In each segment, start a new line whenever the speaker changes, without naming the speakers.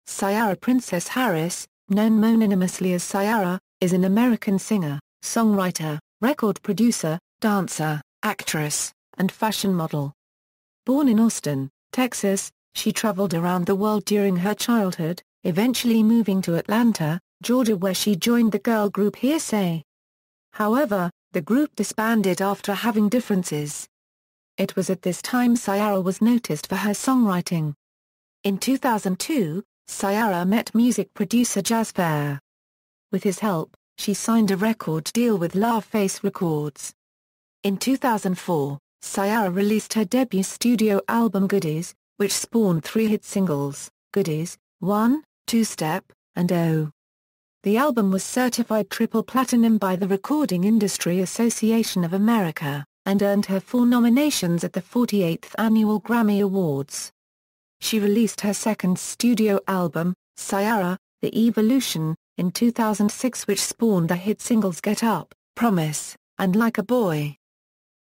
Ciara Princess Harris, known mononymously as Ciara, is an American singer, songwriter, record producer, dancer, actress, and fashion model. Born in Austin, Texas, she traveled around the world during her childhood, eventually moving to Atlanta, Georgia, where she joined the girl group Hearsay. However, the group disbanded after having differences. It was at this time Ciara was noticed for her songwriting. In 2002, Ciara met music producer Jazze Pha. With his help, she signed a record deal with LaFace Records. In 2004, Ciara released her debut studio album Goodies, which spawned 3 hit singles, Goodies, 1, 2-Step, and Oh. The album was certified triple platinum by the Recording Industry Association of America, and earned her 4 nominations at the 48th Annual Grammy Awards. She released her second studio album, see-ERR-ə, The Evolution, in 2006, which spawned the hit singles Get Up, Promise, and Like a Boy.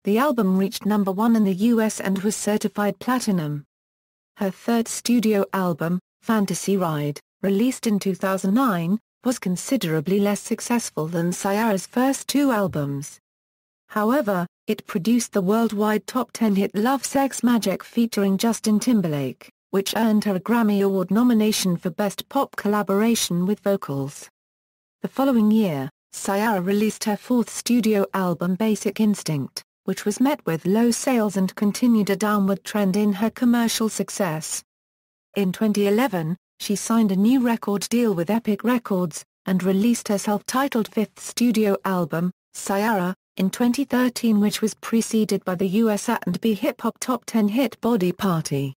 The album reached #1 in the US and was certified platinum. Her third studio album, Fantasy Ride, released in 2009, was considerably less successful than Ciara's first 2 albums. However, it produced the worldwide top 10 hit Love Sex Magic featuring Justin Timberlake, which earned her a Grammy Award nomination for Best Pop Collaboration with Vocals. The following year, Ciara released her 4th studio album Basic Instinct, which was met with low sales and continued a downward trend in her commercial success. In 2011, she signed a new record deal with Epic Records, and released her self-titled 5th studio album, see-ERR-ə, in 2013, which was preceded by the US R&B hip-hop top 10 hit Body Party.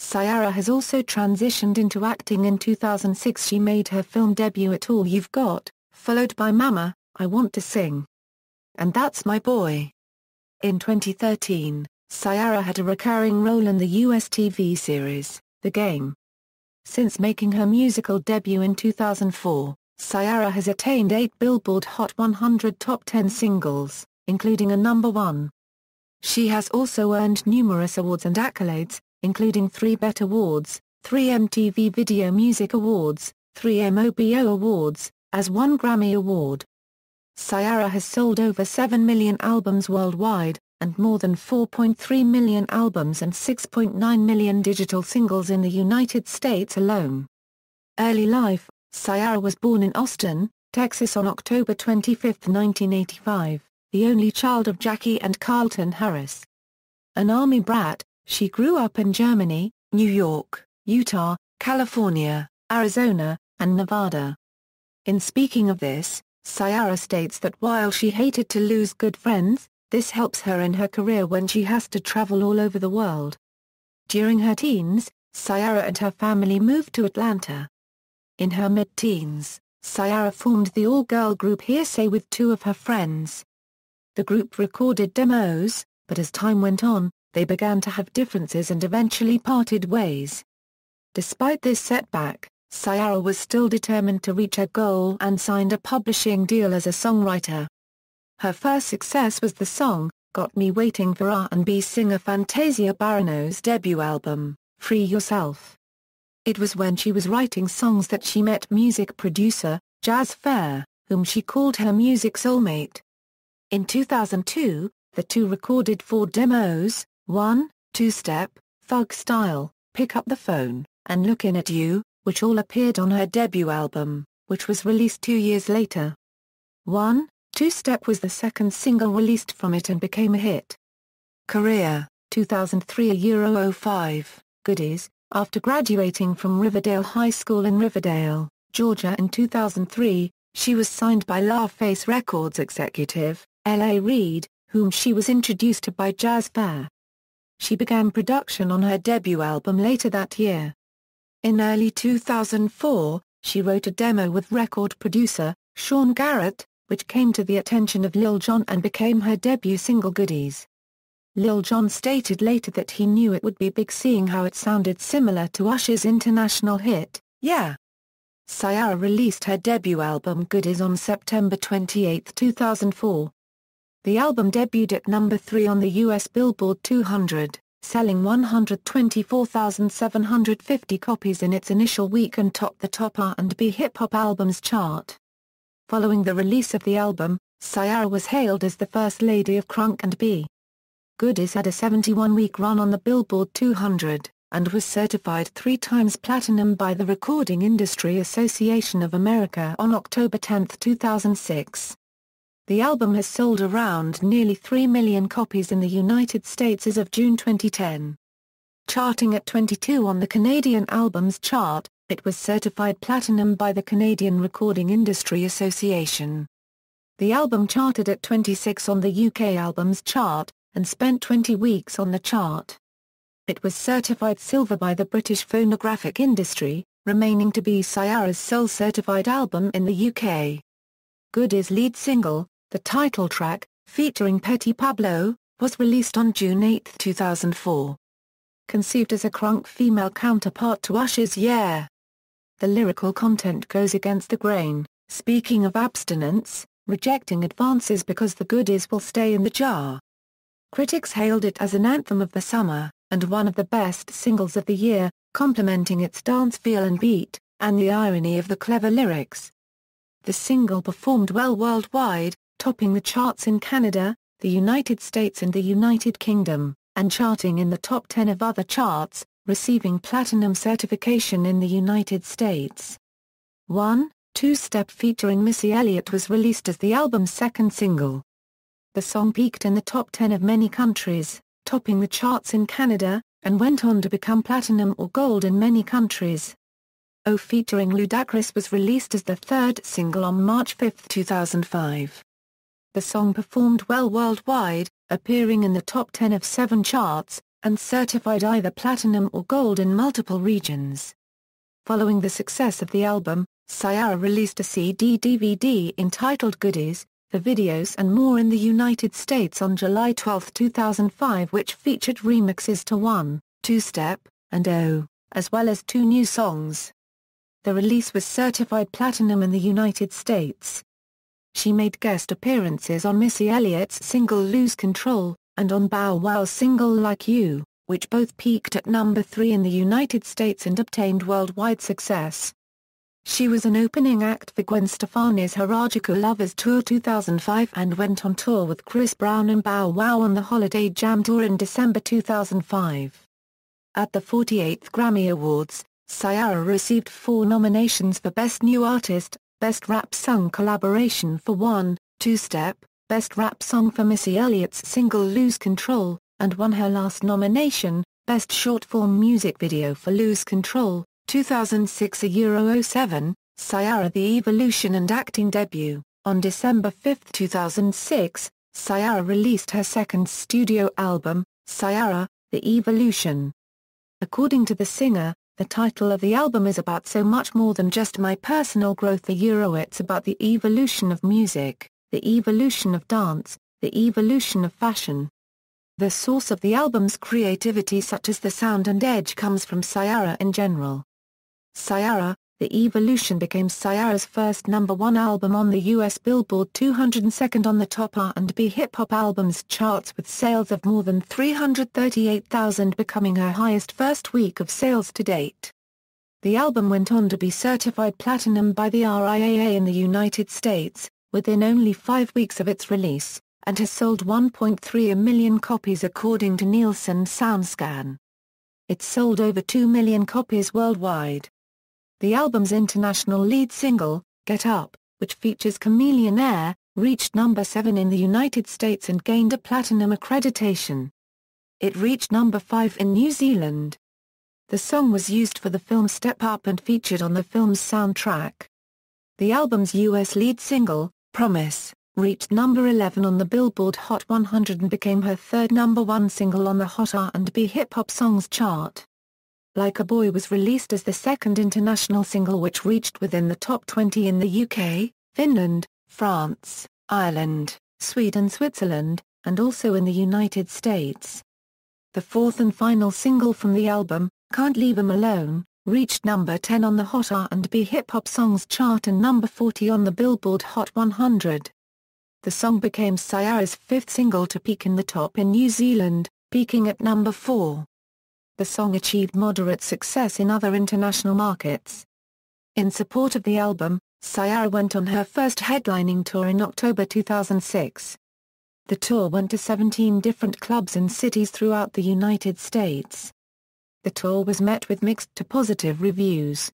Ciara has also transitioned into acting. In 2006 she made her film debut at All You've Got, followed by Mama, I Want to Sing, and That's My Boy. In 2013, Ciara had a recurring role in the US TV series, The Game. Since making her musical debut in 2004, Ciara has attained 8 Billboard Hot 100 top 10 singles, including a #1. She has also earned numerous awards and accolades, including 3 BET Awards, 3 MTV Video Music Awards, 3 MOBO Awards, as 1 Grammy Award. Ciara has sold over 7 million albums worldwide, and more than 4.3 million albums and 6.9 million digital singles in the United States alone. Early life: Ciara was born in Austin, Texas on October 25, 1985, the only child of Jackie and Carlton Harris. An Army brat, she grew up in Germany, New York, Utah, California, Arizona, and Nevada. In speaking of this, Ciara states that while she hated to lose good friends, this helps her in her career when she has to travel all over the world. During her teens, Ciara and her family moved to Atlanta. In her mid-teens, Ciara formed the all-girl group Hearsay with 2 of her friends. The group recorded demos, but as time went on, they began to have differences and eventually parted ways. Despite this setback, Ciara was still determined to reach her goal and signed a publishing deal as a songwriter. Her first success was the song, Got Me Waiting for R&B singer Fantasia Barrino's debut album, Free Yourself. It was when she was writing songs that she met music producer, Jazze Pha, whom she called her music soulmate. In 2002, the 2 recorded 4 demos, 1, 2-Step, Thug Style, Pick Up the Phone, and Lookin' at You, which all appeared on her debut album, which was released 2 years later. 1, 2-Step was the second single released from it and became a hit. Career, 2003 €05, Goodies. After graduating from Riverdale High School in Riverdale, Georgia in 2003, she was signed by LaFace Records executive, L.A. Reid, whom she was introduced to by Jazze Pha. She began production on her debut album later that year. In early 2004, she wrote a demo with record producer, Sean Garrett, which came to the attention of Lil Jon and became her debut single Goodies. Lil Jon stated later that he knew it would be big seeing how it sounded similar to Usher's international hit, Yeah. Ciara released her debut album Goodies on September 28, 2004. The album debuted at #3 on the US Billboard 200. selling 124,750 copies in its initial week and topped the top R&B hip-hop albums chart. Following the release of the album, Ciara was hailed as the First Lady of Crunk and B. Goodies had a 71-week run on the Billboard 200, and was certified 3 times platinum by the Recording Industry Association of America on October 10, 2006. The album has sold around nearly 3 million copies in the United States as of June 2010. Charting at 22 on the Canadian Albums Chart, it was certified platinum by the Canadian Recording Industry Association. The album charted at 26 on the UK Albums Chart, and spent 20 weeks on the chart. It was certified silver by the British Phonographic Industry, remaining to be Ciara's sole certified album in the UK. Goodies' lead single, the title track, featuring Petit Pablo, was released on June 8, 2004. Conceived as a crunk female counterpart to Usher's Yeah! The lyrical content goes against the grain, speaking of abstinence, rejecting advances because the goodies will stay in the jar. Critics hailed it as an anthem of the summer, and one of the best singles of the year, complementing its dance feel and beat, and the irony of the clever lyrics. The single performed well worldwide, topping the charts in Canada, the United States and the United Kingdom, and charting in the top 10 of other charts, receiving platinum certification in the United States. 1. Two-Step featuring Missy Elliott was released as the album's second single. The song peaked in the top 10 of many countries, topping the charts in Canada, and went on to become platinum or gold in many countries. O featuring Ludacris was released as the third single on March 5, 2005. The song performed well worldwide, appearing in the top 10 of 7 charts, and certified either platinum or gold in multiple regions. Following the success of the album, Ciara released a CD-DVD entitled Goodies, the videos and more in the United States on July 12, 2005, which featured remixes to 1, Two-Step, and O, as well as 2 new songs. The release was certified platinum in the United States. She made guest appearances on Missy Elliott's single Lose Control, and on Bow Wow's single Like You, which both peaked at number 3 in the United States and obtained worldwide success. She was an opening act for Gwen Stefani's Harajuku Lovers Tour 2005 and went on tour with Chris Brown and Bow Wow on the Holiday Jam Tour in December 2005. At the 48th Grammy Awards, Ciara received 4 nominations for Best New Artist, Best Rap Song Collaboration for 1, Two-Step, Best Rap Song for Missy Elliott's single Lose Control, and won her last nomination, Best Short-Form Music Video for Lose Control, 2006 EUR07, Ciara The Evolution and Acting Debut. On December 5, 2006, Ciara released her second studio album, Ciara, The Evolution. According to the singer, the title of the album is about so much more than just my personal growth. It's about the evolution of music, the evolution of dance, the evolution of fashion. The source of the album's creativity, such as the sound and edge, comes from Ciara in general. Ciara, The Evolution became Ciara's first #1 album on the US Billboard 200 and second on the top R&B hip-hop albums charts, with sales of more than 338,000, becoming her highest first week of sales to date. The album went on to be certified platinum by the RIAA in the United States, within only 5 weeks of its release, and has sold 1.3 million copies according to Nielsen SoundScan. It sold over 2 million copies worldwide. The album's international lead single, Get Up, which features Chameleon Air, reached number 7 in the United States and gained a platinum accreditation. It reached number 5 in New Zealand. The song was used for the film Step Up and featured on the film's soundtrack. The album's US lead single, Promise, reached number 11 on the Billboard Hot 100 and became her third #1 single on the Hot R&B Hip-Hop Songs chart. Like a Boy was released as the second international single, which reached within the top 20 in the UK, Finland, France, Ireland, Sweden, Switzerland, and also in the United States. The fourth and final single from the album, Can't Leave 'Em Alone, reached number 10 on the Hot R&B Hip-Hop Songs chart and number 40 on the Billboard Hot 100. The song became Ciara's fifth single to peak in the top in New Zealand, peaking at number 4. The song achieved moderate success in other international markets. In support of the album, Ciara went on her first headlining tour in October 2006. The tour went to 17 different clubs and cities throughout the United States. The tour was met with mixed to positive reviews.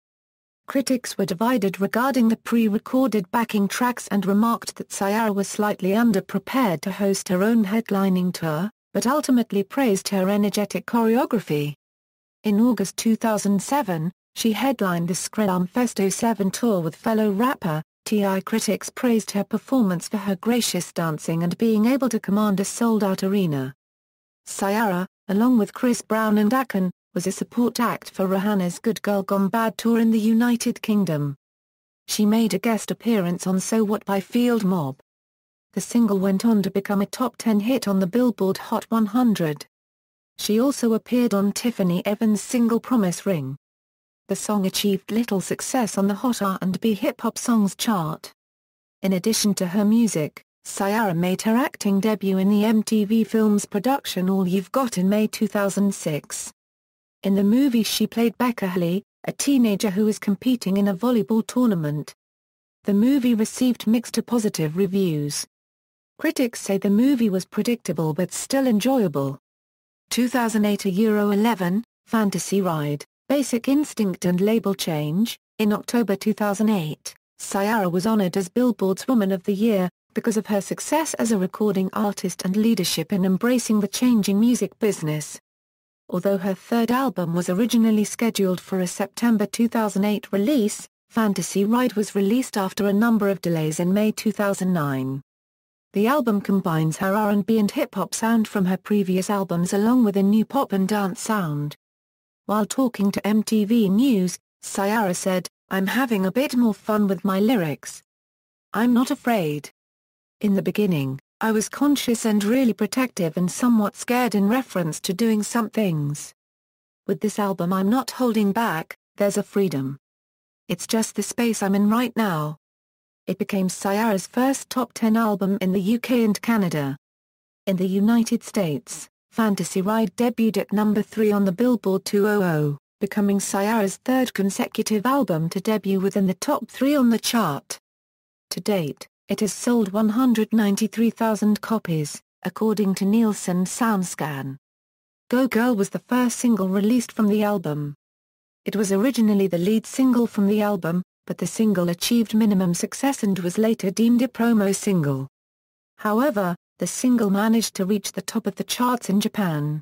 Critics were divided regarding the pre-recorded backing tracks and remarked that Ciara was slightly underprepared to host her own headlining tour, but ultimately praised her energetic choreography. In August 2007, she headlined the ScreAm Festo 7 tour with fellow rapper, T.I. Critics praised her performance for her gracious dancing and being able to command a sold-out arena. Ciara, along with Chris Brown and Akon, was a support act for Rihanna's Good Girl Gone Bad tour in the United Kingdom. She made a guest appearance on So What by Field Mob. The single went on to become a top 10 hit on the Billboard Hot 100. She also appeared on Tiffany Evans' single Promise Ring. The song achieved little success on the Hot R&B Hip-Hop Songs chart. In addition to her music, Ciara made her acting debut in the MTV Films production All You've Got in May 2006. In the movie she played Becca Haley, a teenager who is competing in a volleyball tournament. The movie received mixed to positive reviews. Critics say the movie was predictable but still enjoyable. 2008 Euro 11, Fantasy Ride, Basic Instinct and Label Change. In October 2008, Ciara was honored as Billboard's Woman of the Year, because of her success as a recording artist and leadership in embracing the changing music business. Although her third album was originally scheduled for a September 2008 release, Fantasy Ride was released after a number of delays in May 2009. The album combines her R&B and hip-hop sound from her previous albums along with a new pop and dance sound. While talking to MTV News, Ciara said, "I'm having a bit more fun with my lyrics. I'm not afraid. In the beginning, I was conscious and really protective and somewhat scared in reference to doing some things. With this album I'm not holding back, there's a freedom. It's just the space I'm in right now." It became Ciara's first top 10 album in the UK and Canada. In the United States, Fantasy Ride debuted at number 3 on the Billboard 200, becoming Ciara's third consecutive album to debut within the top 3 on the chart. To date, it has sold 193,000 copies, according to Nielsen SoundScan. Go Girl was the first single released from the album. It was originally the lead single from the album, but the single achieved minimum success and was later deemed a promo single. However, the single managed to reach the top of the charts in Japan.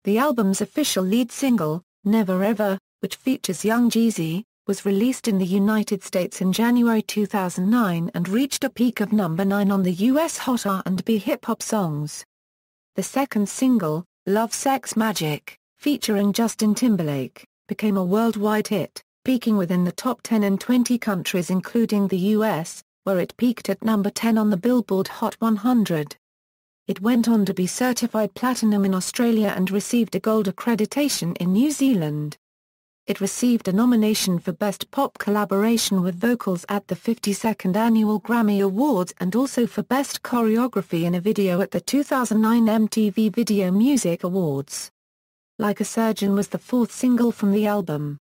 The album's official lead single, Never Ever, which features young Jazze, was released in the United States in January 2009 and reached a peak of number 9 on the US Hot R&B Hip-Hop Songs. The second single, Love Sex Magic, featuring Justin Timberlake, became a worldwide hit, peaking within the top 10 in 20 countries including the US, where it peaked at number 10 on the Billboard Hot 100. It went on to be certified platinum in Australia and received a gold accreditation in New Zealand. It received a nomination for Best Pop Collaboration with Vocals at the 52nd Annual Grammy Awards and also for Best Choreography in a Video at the 2009 MTV Video Music Awards. Like a Surgeon was the fourth single from the album.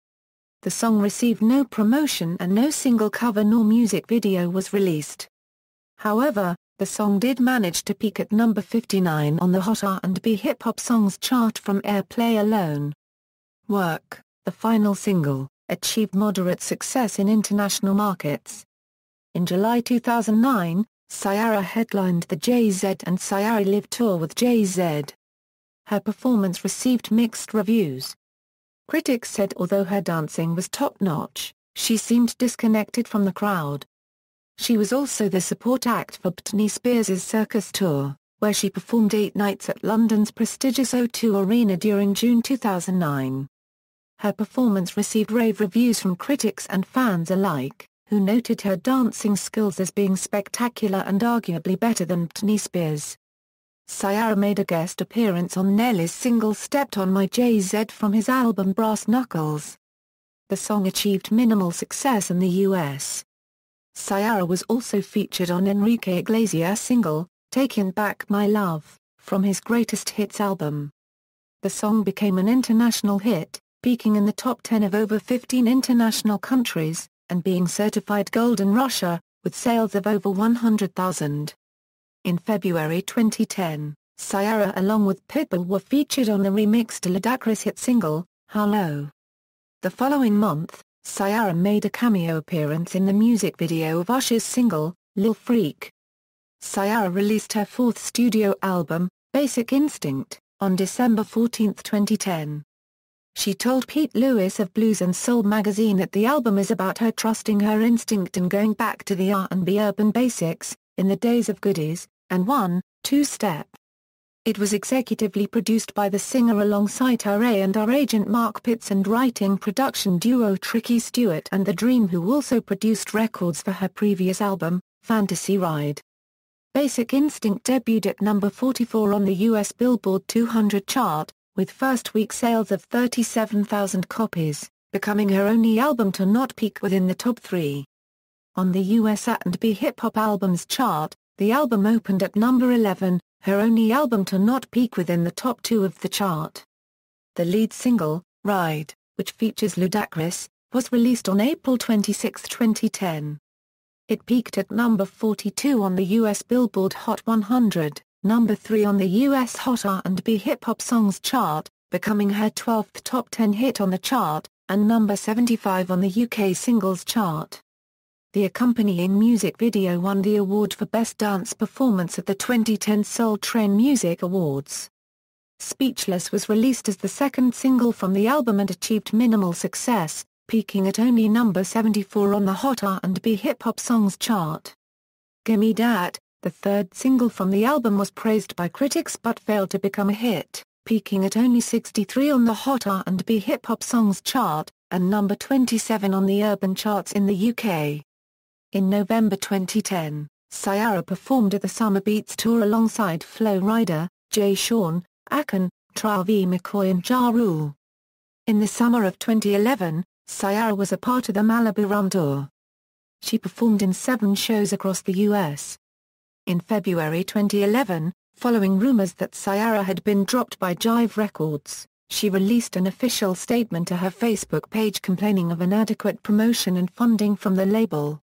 The song received no promotion and no single cover nor music video was released. However, the song did manage to peak at number 59 on the Hot R&B Hip-Hop Songs chart from airplay alone. Work, the final single, achieved moderate success in international markets. In July 2009, Ciara headlined the Jazze and Ciara Live tour with Jazze. Her performance received mixed reviews. Critics said although her dancing was top-notch, she seemed disconnected from the crowd. She was also the support act for Britney Spears' Circus Tour, where she performed 8 nights at London's prestigious O2 Arena during June 2009. Her performance received rave reviews from critics and fans alike, who noted her dancing skills as being spectacular and arguably better than Britney Spears. Ciara made a guest appearance on Nelly's single Stepped on My Jazze from his album Brass Knuckles. The song achieved minimal success in the US. Ciara was also featured on Enrique Iglesias' single, Taking Back My Love, from his Greatest Hits album. The song became an international hit, peaking in the top 10 of over 15 international countries, and being certified gold in Russia, with sales of over 100,000. In February 2010, Ciara along with Pitbull were featured on the remix to Ludacris' hit single, Hello. The following month, Ciara made a cameo appearance in the music video of Usher's single, Lil Freak. Ciara released her fourth studio album, Basic Instinct, on December 14, 2010. She told Pete Lewis of Blues and Soul magazine that the album is about her trusting her instinct and going back to the R&B urban basics, in the days of goodies, and 1-2-step. It was executively produced by the singer alongside RIAA and her agent Mark Pitts and writing production duo Tricky Stewart and The Dream, who also produced records for her previous album, Fantasy Ride. Basic Instinct debuted at number 44 on the US Billboard 200 chart, with first-week sales of 37,000 copies, becoming her only album to not peak within the top 3. On the US R&B hip-hop albums chart, the album opened at number 11, her only album to not peak within the top 2 of the chart. The lead single, Ride, which features Ludacris, was released on April 26, 2010. It peaked at number 42 on the US Billboard Hot 100, number 3 on the US Hot R&B Hip-Hop Songs chart, becoming her 12th top 10 hit on the chart, and number 75 on the UK Singles chart. The accompanying music video won the award for Best Dance Performance at the 2010 Soul Train Music Awards. Speechless was released as the second single from the album and achieved minimal success, peaking at only number 74 on the Hot R&B Hip-Hop Songs chart. Gimme Dat, the third single from the album, was praised by critics but failed to become a hit, peaking at only 63 on the Hot R&B Hip-Hop Songs chart, and number 27 on the urban charts in the UK. In November 2010, Ciara performed at the Summer Beats Tour alongside Flo Rida, Jay Sean, Akon, Travie McCoy and Ja Rule. In the summer of 2011, Ciara was a part of the Malibu Rum Tour. She performed in 7 shows across the US. In February 2011, following rumors that Ciara had been dropped by Jive Records, she released an official statement to her Facebook page complaining of inadequate promotion and funding from the label.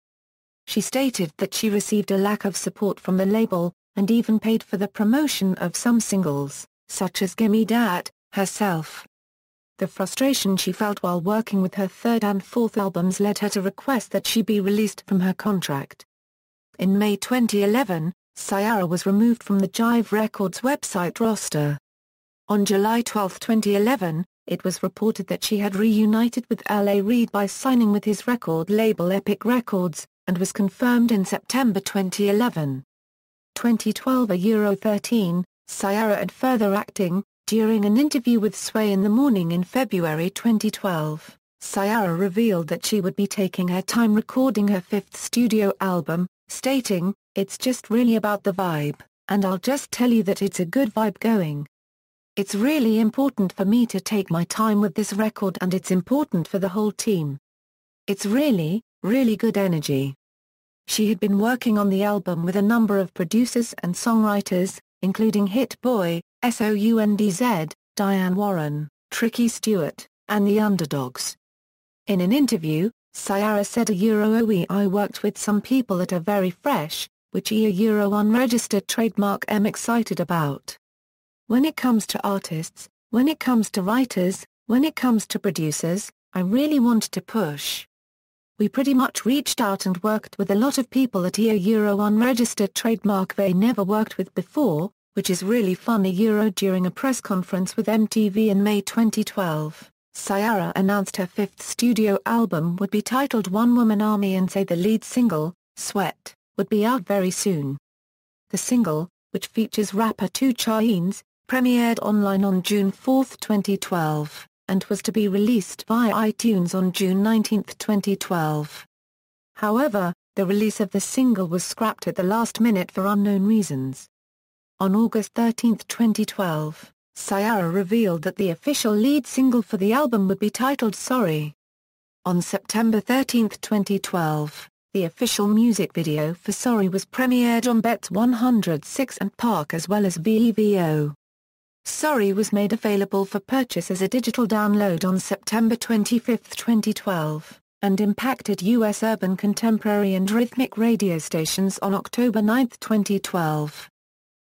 She stated that she received a lack of support from the label, and even paid for the promotion of some singles, such as Gimme Dat, herself. The frustration she felt while working with her third and fourth albums led her to request that she be released from her contract. In May 2011, Ciara was removed from the Jive Records website roster. On July 12, 2011, it was reported that she had reunited with L.A. Reid by signing with his record label Epic Records, and was confirmed in September 2011. 2012 13, Ciara and further acting. During an interview with Sway in the Morning in February 2012, Ciara revealed that she would be taking her time recording her fifth studio album, stating, "It's just really about the vibe, and I'll just tell you that it's a good vibe going. It's really important for me to take my time with this record, and it's important for the whole team. It's really, really good energy." She had been working on the album with a number of producers and songwriters, including Hit Boy, SOUNDZ, Diane Warren, Tricky Stewart, and The Underdogs. In an interview, Ciara said I worked with some people that are very fresh, which unregistered trademark I'm excited about. When it comes to artists, when it comes to writers, when it comes to producers, I really want to push. We pretty much reached out and worked with a lot of people at unregistered trademark they never worked with before, which is really fun. During a press conference with MTV in May 2012, Ciara announced her fifth studio album would be titled One Woman Army and said the lead single, Sweat, would be out very soon. The single, which features rapper 2 Chainz, premiered online on June 4, 2012, and was to be released via iTunes on June 19, 2012. However, the release of the single was scrapped at the last minute for unknown reasons. On August 13, 2012, Ciara revealed that the official lead single for the album would be titled Sorry. On September 13, 2012, The official music video for Sorry was premiered on Bet's 106 and Park as well as Vevo. Sorry was made available for purchase as a digital download on September 25, 2012, and impacted U.S. urban contemporary and rhythmic radio stations on October 9, 2012.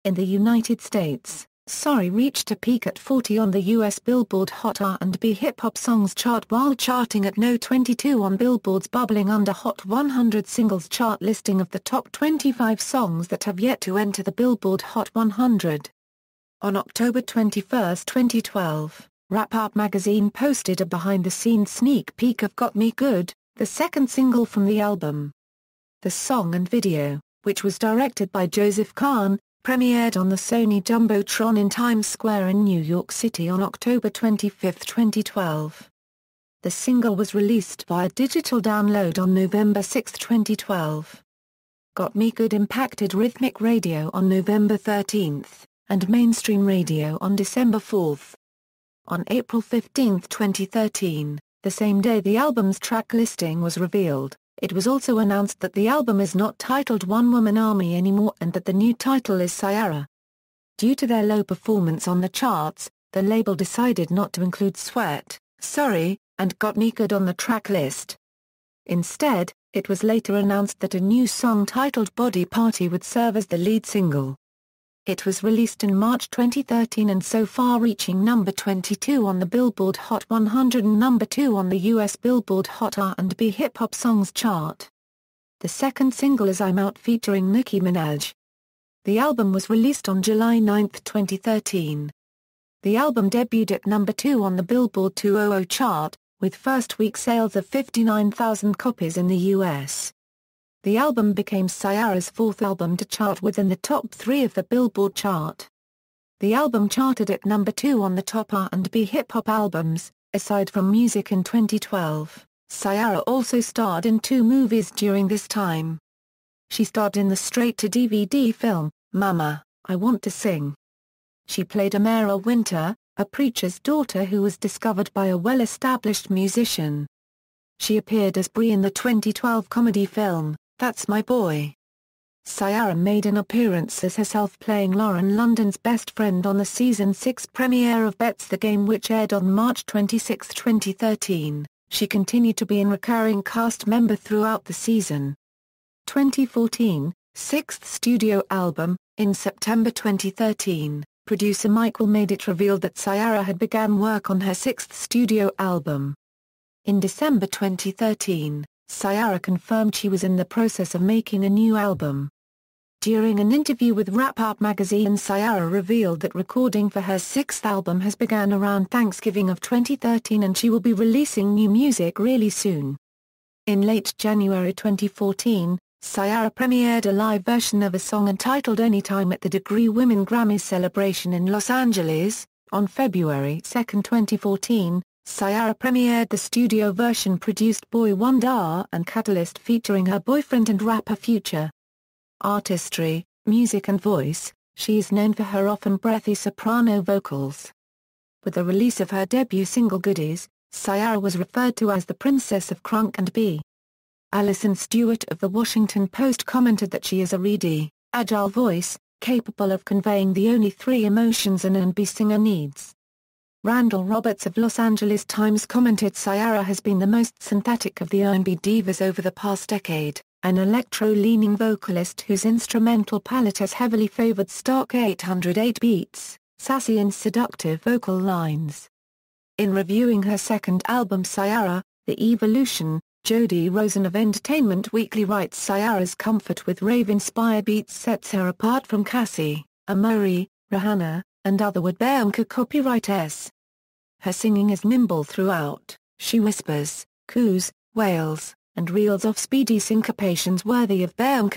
In the United States, Sorry reached a peak at 40 on the U.S. Billboard Hot R&B Hip Hop Songs chart while charting at No. 22 on Billboard's Bubbling Under Hot 100 Singles chart listing of the top 25 songs that have yet to enter the Billboard Hot 100. On October 21, 2012, RIAA magazine posted a behind-the-scenes sneak peek of Got Me Good, the second single from the album. The song and video, which was directed by Jazze Pha, premiered on the Sony Jumbotron in Times Square in New York City on October 25, 2012. The single was released via digital download on November 6, 2012. Got Me Good impacted rhythmic radio on November 13, and mainstream radio on December 4. On April 15, 2013, the same day the album's track listing was revealed, it was also announced that the album is not titled One Woman Army anymore and that the new title is siːɛrɛ. Due to their low performance on the charts, the label decided not to include Sweat, Sorry, and Got Me Good on the track list. Instead, it was later announced that a new song titled Body Party would serve as the lead single. It was released in March 2013 and so far reaching number 22 on the Billboard Hot 100 and number 2 on the US Billboard Hot R&B Hip Hop Songs chart. The second single is I'm Out featuring Nicki Minaj. The album was released on July 9, 2013. The album debuted at number 2 on the Billboard 200 chart, with first-week sales of 59,000 copies in the US. The album became siːɛrɛ's fourth album to chart within the top 3 of the Billboard chart. The album charted at number 2 on the top R&B hip-hop albums. Aside from music in 2012, siːɛrɛ also starred in 2 movies during this time. She starred in the straight-to-DVD film, Mama, I Want to Sing. She played Amara Winter, a preacher's daughter who was discovered by a well-established musician. She appeared as Bree in the 2012 comedy film, That's My Boy. siːɛrɛ made an appearance as herself playing Lauren London's best friend on the Season 6 premiere of Bet's The Game which aired on March 26, 2013. She continued to be a recurring cast member throughout the season. 2014, 6th studio album. In September 2013, producer Michael made it revealed that siːɛrɛ had begun work on her 6th studio album. In December 2013, siːɛrɛ confirmed she was in the process of making a new album. During an interview with RIAA magazine, siːɛrɛ revealed that recording for her 6th album has begun around Thanksgiving of 2013 and she will be releasing new music really soon. In late January 2014, siːɛrɛ premiered a live version of a song entitled Anytime at the Degree Women Grammy celebration in Los Angeles. On February 2, 2014, siːɛrɛ premiered the studio version produced Boy Wonder and Catalyst featuring her boyfriend and rapper Future. Artistry, music and voice, she is known for her often breathy soprano vocals. With the release of her debut single Goodies, siːɛrɛ was referred to as the Princess of Crunk and B. Alison Stewart of The Washington Post commented that she is a reedy, agile voice, capable of conveying the only 3 emotions an R&B singer needs. Randall Roberts of Los Angeles Times commented siːɛrɛ has been the most synthetic of the R&B divas over the past decade, an electro-leaning vocalist whose instrumental palette has heavily favored stark 808 beats, sassy and seductive vocal lines. In reviewing her second album siːɛrɛ, The Evolution, Jody Rosen of Entertainment Weekly writes siːɛrɛ's comfort with rave-inspired beats sets her apart from Cassie, Amori, Rihanna, and other would-be copyrights. Her singing is nimble throughout, she whispers, coos, wails, and reels off speedy syncopations worthy of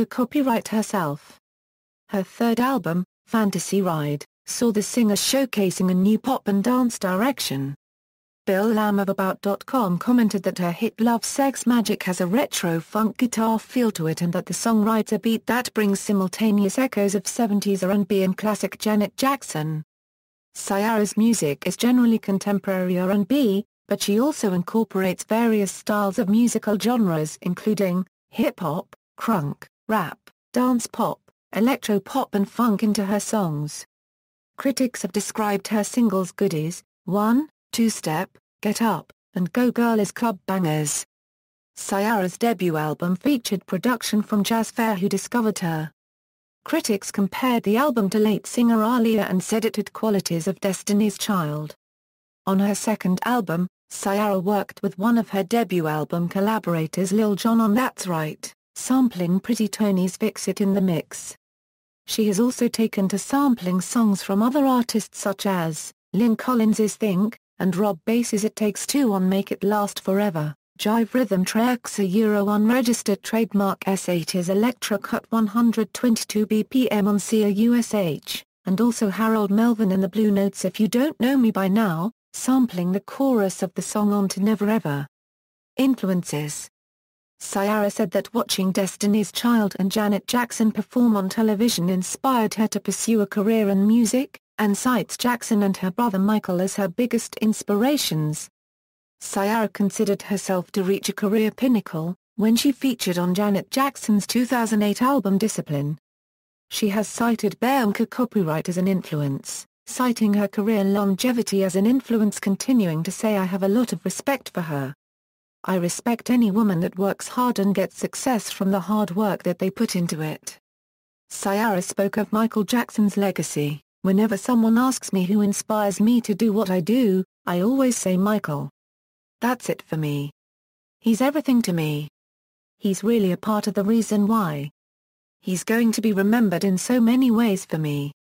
copyright herself. Her third album, Fantasy Ride, saw the singer showcasing a new pop and dance direction. Bill Lamb of About.com commented that her hit Love Sex Magic has a retro funk guitar feel to it and that the song rides a beat that brings simultaneous echoes of 70s R&B and classic Janet Jackson. siːɛrɛ's music is generally contemporary R&B, but she also incorporates various styles of musical genres including hip-hop, crunk, rap, dance pop, electro-pop and funk into her songs. Critics have described her singles Goodies, 1, 2-Step, Get Up, and Go Girl as club bangers. Ciara's debut album featured production from Jazze Pha, who discovered her. Critics compared the album to late singer RIAA and said it had qualities of Destiny's Child. On her second album, Ciara worked with one of her debut album collaborators Lil Jon on That's Right, sampling Pretty Tony's Fix It in the Mix. She has also taken to sampling songs from other artists such as Lynn Collins's Think, and Rob Bass's It Takes Two on Make It Last Forever. Jive Rhythm tracks a Euro unregistered trademark S8's Electro Cut 122 BPM on see-ERR-ə, and also Harold Melvin and the Blue Notes' If You Don't Know Me By Now, sampling the chorus of the song on To Never Ever. Influences. Ciara said that watching Destiny's Child and Janet Jackson perform on television inspired her to pursue a career in music, and cites Jackson and her brother Michael as her biggest inspirations. Ciara considered herself to reach a career pinnacle when she featured on Janet Jackson's 2008 album Discipline. She has cited Bianca copyright as an influence, citing her career longevity as an influence, continuing to say, "I have a lot of respect for her. I respect any woman that works hard and gets success from the hard work that they put into it." Ciara spoke of Michael Jackson's legacy. "Whenever someone asks me who inspires me to do what I do, I always say Michael. That's it for me. He's everything to me. He's really a part of the reason why. He's going to be remembered in so many ways for me.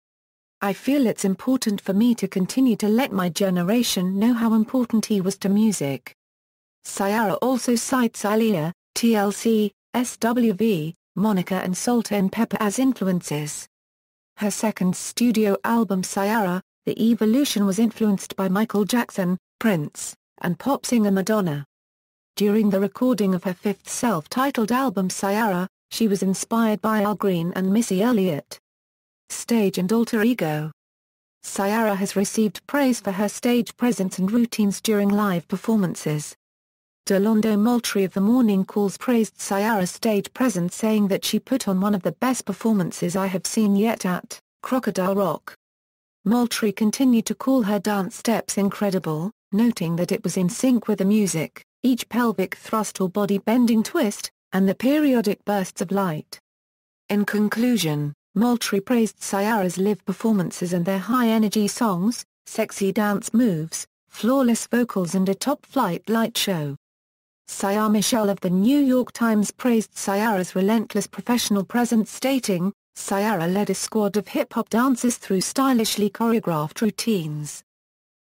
I feel it's important for me to continue to let my generation know how important he was to music." Ciara also cites RIAA, TLC, SWV, Monica and Salt-N-Pepa as influences. Her second studio album Ciara, The Evolution, was influenced by Michael Jackson, Prince, and pop singer Madonna. During the recording of her fifth self-titled album Ciara, she was inspired by Al Green and Missy Elliott. Stage and alter ego. Ciara has received praise for her stage presence and routines during live performances. Delando Moultrie of The Morning Calls praised Ciara's stage presence, saying that she put on one of the best performances I have seen yet at Crocodile Rock. Moultrie continued to call her dance steps incredible, noting that it was in sync with the music, each pelvic thrust or body-bending twist, and the periodic bursts of light. In conclusion, Moultrie praised Ciara's live performances and their high-energy songs, sexy dance moves, flawless vocals and a top-flight light show. Sarah Michelle of The New York Times praised Ciara's relentless professional presence, stating, "Ciara led a squad of hip-hop dancers through stylishly choreographed routines.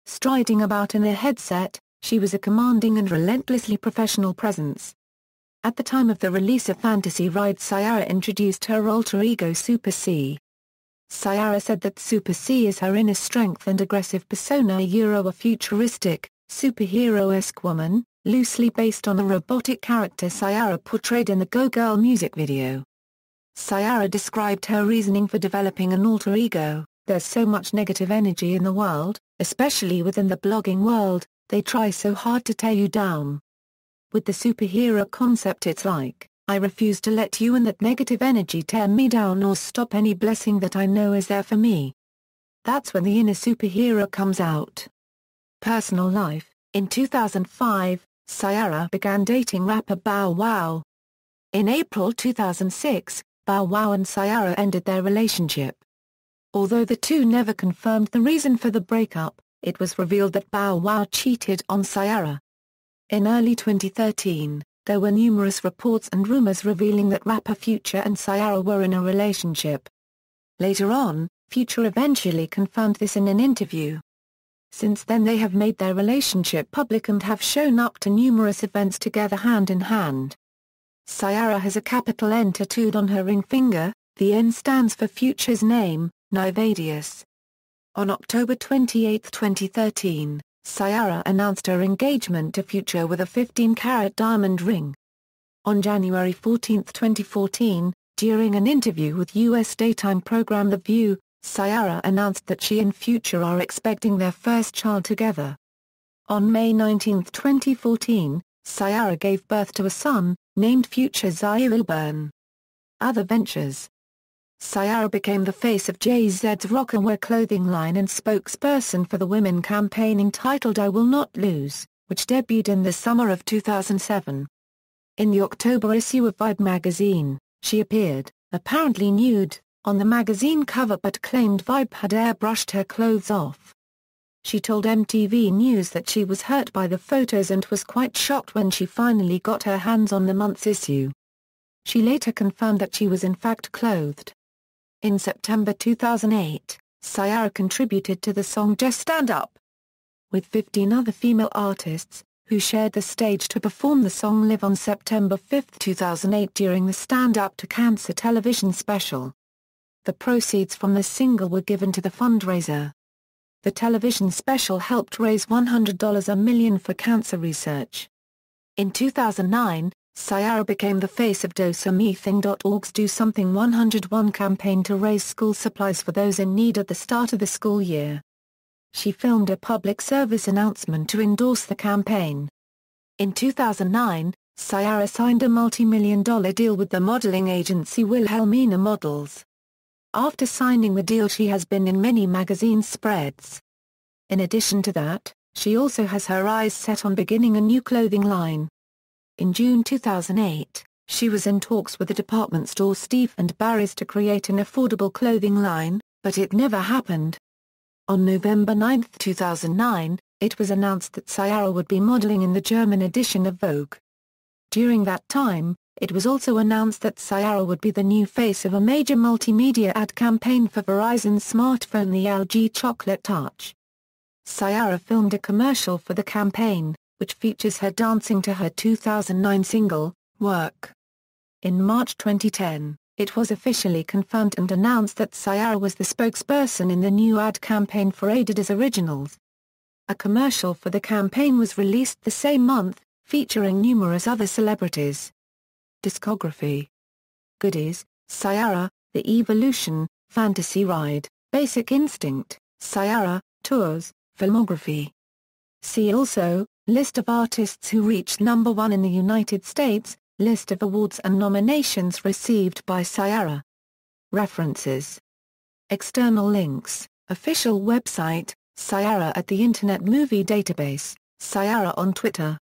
Striding about in a headset, she was a commanding and relentlessly professional presence." At the time of the release of Fantasy Ride, Ciara introduced her alter ego Super C. Ciara said that Super C is her inner strength and aggressive persona, a futuristic, superhero-esque woman, loosely based on the robotic character Ciara portrayed in the Go Girl music video. Ciara described her reasoning for developing an alter ego: "There's so much negative energy in the world, especially within the blogging world, they try so hard to tear you down. With the superhero concept it's like, I refuse to let you and that negative energy tear me down or stop any blessing that I know is there for me. That's when the inner superhero comes out." Personal life. In 2005, Ciara began dating rapper Bow Wow. In April 2006, Bow Wow and Ciara ended their relationship. Although the two never confirmed the reason for the breakup, it was revealed that Bow Wow cheated on Ciara. In early 2013, there were numerous reports and rumors revealing that rapper Future and Ciara were in a relationship. Later on, Future eventually confirmed this in an interview. Since then they have made their relationship public and have shown up to numerous events together hand in hand. Ciara has a capital N tattooed on her ring finger. The N stands for Future's name, Nivadius. On October 28, 2013, Ciara announced her engagement to Future with a 15-carat diamond ring. On January 14, 2014, during an interview with U.S. daytime program The View, Ciara announced that she and Future are expecting their first child together. On May 19, 2014, Ciara gave birth to a son, named future siː_ɛrə. Other ventures. Ciara became the face of Jazze's rock and wear clothing line and spokesperson for the women campaign entitled I Will Not Lose, which debuted in the summer of 2007. In the October issue of Vibe magazine, she appeared, apparently nude, on the magazine cover but claimed Vibe had airbrushed her clothes off. She told MTV News that she was hurt by the photos and was quite shocked when she finally got her hands on the month's issue. She later confirmed that she was in fact clothed. In September 2008, Ciara contributed to the song Just Stand Up with 15 other female artists, who shared the stage to perform the song live on September 5, 2008 during the Stand Up to Cancer television special. The proceeds from the single were given to the fundraiser. The television special helped raise $100 million for cancer research. In 2009, Ciara became the face of DoSomething.org's Do Something 101 campaign to raise school supplies for those in need at the start of the school year. She filmed a public service announcement to endorse the campaign. In 2009, Ciara signed a multi-million-dollar deal with the modeling agency Wilhelmina Models. After signing the deal, she has been in many magazine spreads. In addition to that, she also has her eyes set on beginning a new clothing line. In June 2008, she was in talks with the department store Steve & Barry's to create an affordable clothing line, but it never happened. On November 9, 2009, it was announced that Ciara would be modeling in the German edition of Vogue. During that time, it was also announced that Ciara would be the new face of a major multimedia ad campaign for Verizon's smartphone the LG Chocolate Touch. Ciara filmed a commercial for the campaign, which features her dancing to her 2009 single, Work. In March 2010, it was officially confirmed and announced that Ciara was the spokesperson in the new ad campaign for Adidas Originals. A commercial for the campaign was released the same month, featuring numerous other celebrities. Discography. Goodies, Ciara, The Evolution, Fantasy Ride, Basic Instinct, Ciara, Tours, Filmography. See also, List of artists who reached number 1 in the United States, List of awards and nominations received by Ciara. References. External links, Official website, Ciara at the Internet Movie Database, Ciara on Twitter.